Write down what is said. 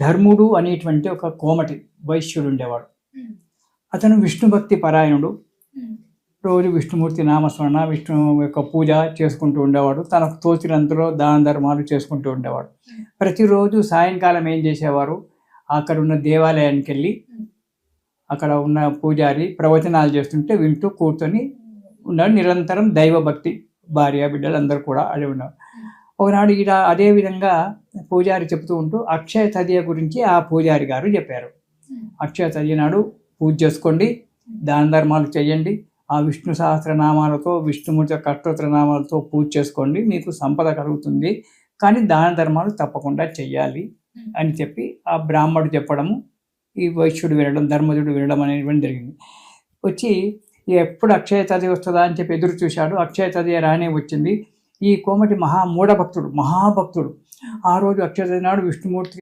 ధర్ముడు అనేటువంటి ఒక కోమటి వైశ్యుడు ఉండేవాడు. అతను విష్ణు భక్తి పరాయణుడు. రోజు విష్ణుమూర్తి నామస్మరణ, విష్ణు యొక్క పూజ చేసుకుంటూ ఉండేవాడు. తనకు తోచినంతలో దాన ధర్మాలు చేసుకుంటూ ఉండేవాడు. ప్రతిరోజు సాయంకాలం ఏం చేసేవారు, అక్కడ ఉన్న దేవాలయానికి వెళ్ళి అక్కడ ఉన్న పూజారి ప్రవచనాలు చేస్తుంటే వింటూ కూర్చొని ఉన్నాడు. నిరంతరం దైవభక్తి, భార్య బిడ్డలు అందరూ కూడా అదే ఉన్నారు. ఒకనాడు ఇలా అదేవిధంగా పూజారి చెప్తూ ఉంటూ అక్షయ తదియ గురించి ఆ పూజారి గారు చెప్పారు. అక్షయ తదియ నాడు పూజ చేసుకోండి, దాన ధర్మాలు చేయండి, ఆ విష్ణు సహస్రనామాలతో, విష్ణుమూర్తి యొక్క అష్టోత్తర నామాలతో పూజ చేసుకోండి, మీకు సంపద కలుగుతుంది, కానీ దాన ధర్మాలు తప్పకుండా చెయ్యాలి అని చెప్పి ఆ బ్రాహ్మడు చెప్పడము, ఈ వైశ్యుడు వినడం, ధర్మజుడు వినడం అనేటువంటి జరిగింది. వచ్చి ఎప్పుడు అక్షయ తదియ వస్తుందా అని చెప్పి ఎదురు చూశాడు. అక్షయ తదియ రానే వచ్చింది. ఈ కోమటి మహాభక్తుడు. ఆ రోజు అక్షయ తదియ నాడు విష్ణుమూర్తి